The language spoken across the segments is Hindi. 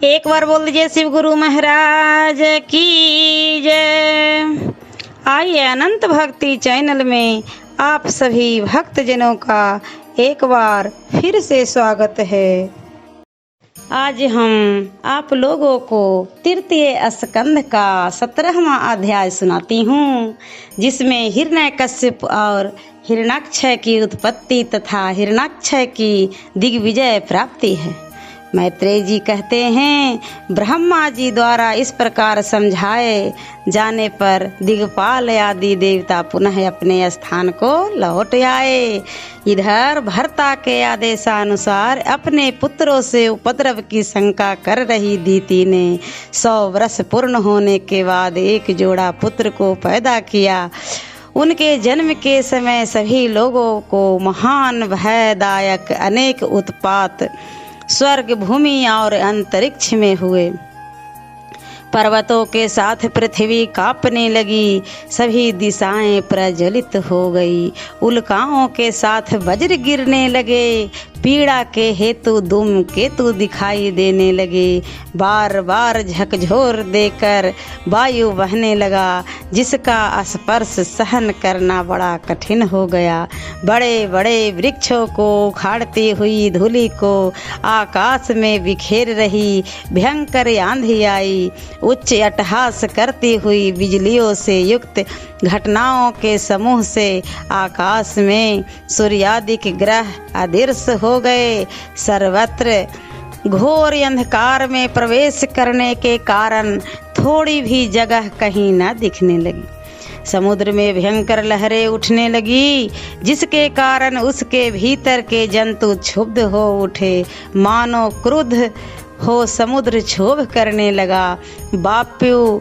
एक बार बोल दीजिए शिव गुरु महाराज की जय। आइए अनंत भक्ति चैनल में आप सभी भक्तजनों का एक बार फिर से स्वागत है। आज हम आप लोगों को तृतीय स्कंद का 17वां अध्याय सुनाती हूँ, जिसमें हिरण्यकश्यप और हिरण्याक्षय की उत्पत्ति तथा हिरण्याक्षय की दिग्विजय प्राप्ति है। मैत्रेय जी कहते हैं, ब्रह्मा जी द्वारा इस प्रकार समझाए जाने पर दिग्पाल आदि देवता पुनः अपने स्थान को लौट आए। इधर भर्ता के आदेशानुसार अपने पुत्रों से उपद्रव की शंका कर रही दीति ने 100 वर्ष पूर्ण होने के बाद एक जोड़ा पुत्र को पैदा किया। उनके जन्म के समय सभी लोगों को महान भयदायक अनेक उत्पात स्वर्ग, भूमि और अंतरिक्ष में हुए। पर्वतों के साथ पृथ्वी कांपने लगी, सभी दिशाएं प्रज्वलित हो गई। उल्काओं के साथ वज्र गिरने लगे, पीड़ा के हेतु धूमकेतु दिखाई देने लगे। बार बार झकझोर देकर वायु बहने लगा, जिसका स्पर्श सहन करना बड़ा कठिन हो गया। बड़े बड़े वृक्षों को उखाड़ती हुई धूलि को आकाश में बिखेर रही भयंकर आंधी आई। उच्च अट्टहास करती हुई बिजलियों से युक्त घटनाओं के समूह से आकाश में सूर्यादिक ग्रह अदृश्य हो गए। सर्वत्र घोर अंधकार में प्रवेश करने के कारण थोड़ी भी जगह कहीं न दिखने लगी। समुद्र में भयंकर लहरें उठने लगी, जिसके कारण उसके भीतर के जंतु क्षुब्ध हो उठे, मानो क्रुद्ध हो समुद्र क्षोभ करने लगा। वायु,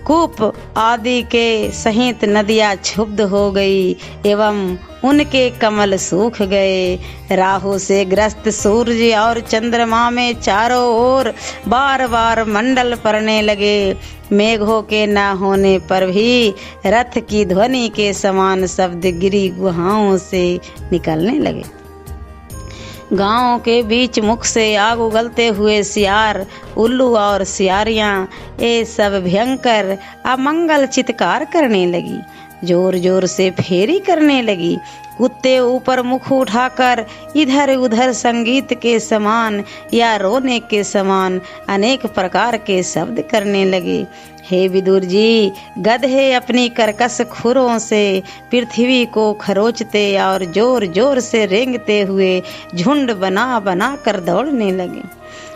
कूप आदि के सहित नदियाँ क्षुब्ध हो गई एवं उनके कमल सूख गए। राहु से ग्रस्त सूर्य और चंद्रमा में चारों ओर बार बार मंडल पड़ने लगे। मेघों के न होने पर भी रथ की ध्वनि के समान शब्द गिरी गुहाओं से निकलने लगे। गांवों के बीच मुख से आग उगलते हुए सियार, उल्लू और सियारियां ये सब भयंकर अमंगल चित्कार करने लगी, जोर जोर से फेरी करने लगी। कुत्ते ऊपर मुख उठाकर इधर उधर संगीत के समान या रोने के समान अनेक प्रकार के शब्द करने लगे। हे विदुर जी, गधे अपनी कर्कश खुरों से पृथ्वी को खरोचते और जोर जोर से रेंगते हुए झुंड बना बना कर दौड़ने लगे।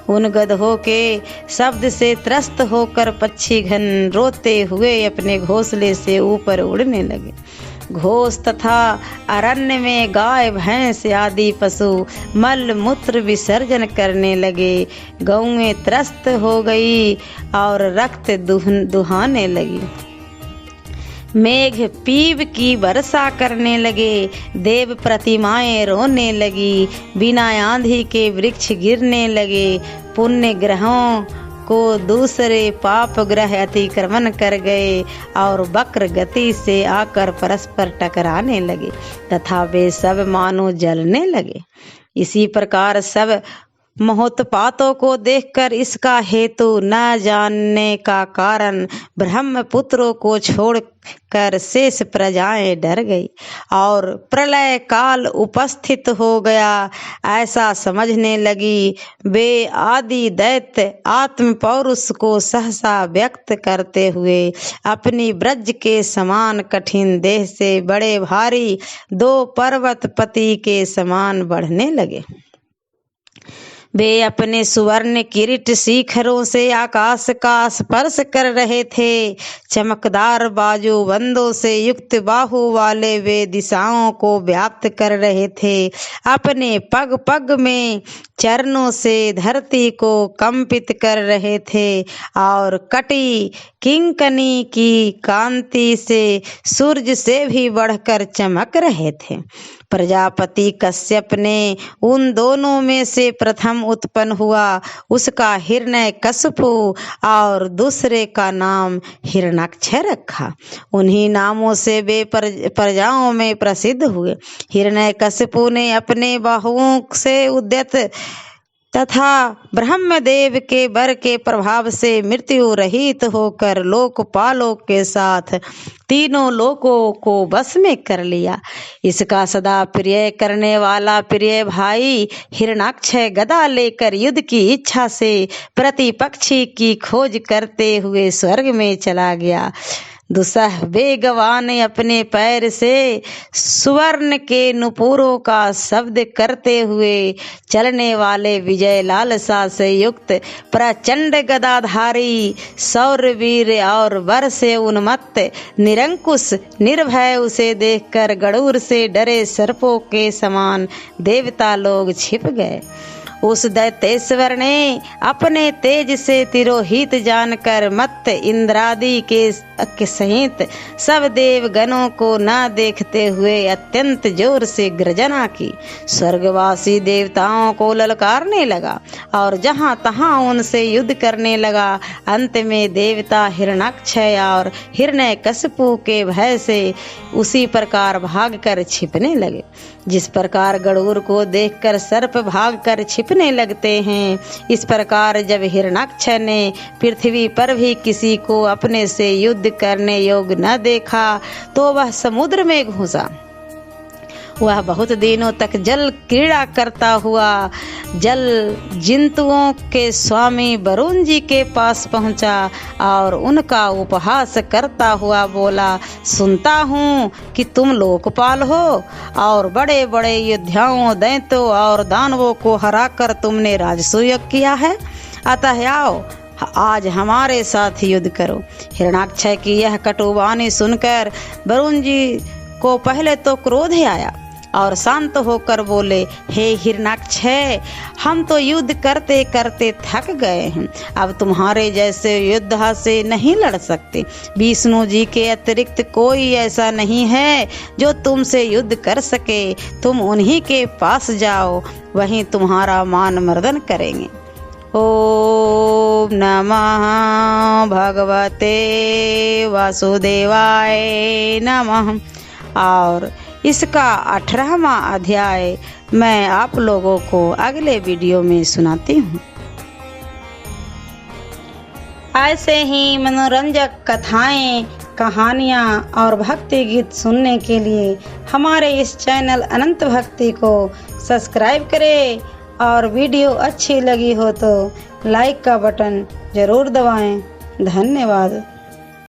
उन गधों के शब्द से त्रस्त होकर पक्षी घन रोते हुए अपने घोंसले से ऊपर उड़ने लगे। घोष तथा अरण्य में गाय, भैंस आदि पशु मल मूत्र विसर्जन करने लगे। गौएं त्रस्त हो गई और रक्त दुहाने लगी। मेघ पीव की वर्षा करने लगे, देव प्रतिमाएं रोने लगी। बिना आंधी के वृक्ष गिरने लगे। पुण्य ग्रहों को दूसरे पाप ग्रह अतिक्रमण कर गए और वक्र गति से आकर परस्पर टकराने लगे तथा वे सब मानो जलने लगे। इसी प्रकार सब महोत्पातों को देखकर इसका हेतु न जानने का कारण ब्रह्मपुत्रों को छोड़कर शेष प्रजाएं डर गई और प्रलय काल उपस्थित हो गया ऐसा समझने लगी। वे आदि दैत्य आत्म पौरुष को सहसा व्यक्त करते हुए अपनी ब्रज के समान कठिन देह से बड़े भारी 2 पर्वतपति के समान बढ़ने लगे। वे अपने सुवर्ण किरीट शिखरों से आकाश का स्पर्श कर रहे थे। चमकदार बाजू बंदों से युक्त बाहु वाले वे दिशाओं को व्याप्त कर रहे थे। अपने पग पग में चरणों से धरती को कंपित कर रहे थे और कटी किंकनी की कांति से सूर्य से भी बढ़कर चमक रहे थे। प्रजापति कश्यप ने उन दोनों में से प्रथम उत्पन्न हुआ, उसका हिरण्यकश्यप और दूसरे का नाम हिरण्याक्षय रखा। उन्हीं नामों से वे प्रजाओं में प्रसिद्ध हुए। हिरण्यकश्यप ने अपने बाहुओं से उद्यत तथा ब्रह्मदेव के वर के प्रभाव से मृत्यु रहित होकर लोकपालों के साथ तीनों लोकों को वश में कर लिया। इसका सदा प्रिय करने वाला प्रिय भाई हिरणाक्ष गदा लेकर युद्ध की इच्छा से प्रतिपक्षी की खोज करते हुए स्वर्ग में चला गया। दुसह वेगवान अपने पैर से सुवर्ण के नुपुरों का शब्द करते हुए चलने वाले विजय लालसा से युक्त प्रचंड गदाधारी शौरवीर और वर से उन्मत्त निरंकुश निर्भय उसे देखकर गरुड़ से डरे सर्पों के समान देवता लोग छिप गए। उस दैत्येश्वर ने अपने तेज से तिरोहित जानकर मत्त इंद्रादि के सहित सब देवगणों को न देखते हुए अत्यंत जोर से गर्जना की। स्वर्गवासी देवताओं को ललकारने लगा और जहाँ तहाँ उनसे युद्ध करने लगा। अंत में देवता हिरणाक्ष और हिरण्यकशिपु के भय से उसी प्रकार भागकर छिपने लगे जिस प्रकार गरुड़ को देखकर सर्प भागकर छिपने लगते हैं। इस प्रकार जब हिरणाक्ष ने पृथ्वी पर भी किसी को अपने से युद्ध करने योग्य न देखा तो वह समुद्र में घुसा। वह बहुत दिनों तक जल क्रीड़ा करता हुआ जल जंतुओं के स्वामी वरुण जी के पास पहुंचा और उनका उपहास करता हुआ बोला, सुनता हूँ कि तुम लोकपाल हो और बड़े बड़े योद्धाओं दैत्यों और दानवों को हराकर तुमने राजसूय किया है, अतः आओ आज हमारे साथ युद्ध करो। हिरणाक्ष की यह कटुवाणी सुनकर वरुण जी को पहले तो क्रोध आया और शांत होकर बोले, हे हिरणाक्ष, हम तो युद्ध करते करते थक गए हैं, अब तुम्हारे जैसे योद्धा से नहीं लड़ सकते। विष्णु जी के अतिरिक्त कोई ऐसा नहीं है जो तुमसे युद्ध कर सके। तुम उन्हीं के पास जाओ, वहीं तुम्हारा मान मर्दन करेंगे। ओम नमः भगवते वासुदेवाय नमः। और इसका 18वां अध्याय मैं आप लोगों को अगले वीडियो में सुनाती हूँ। ऐसे ही मनोरंजक कथाएं, कहानियाँ और भक्ति गीत सुनने के लिए हमारे इस चैनल अनंत भक्ति को सब्सक्राइब करें और वीडियो अच्छी लगी हो तो लाइक का बटन ज़रूर दबाएं। धन्यवाद।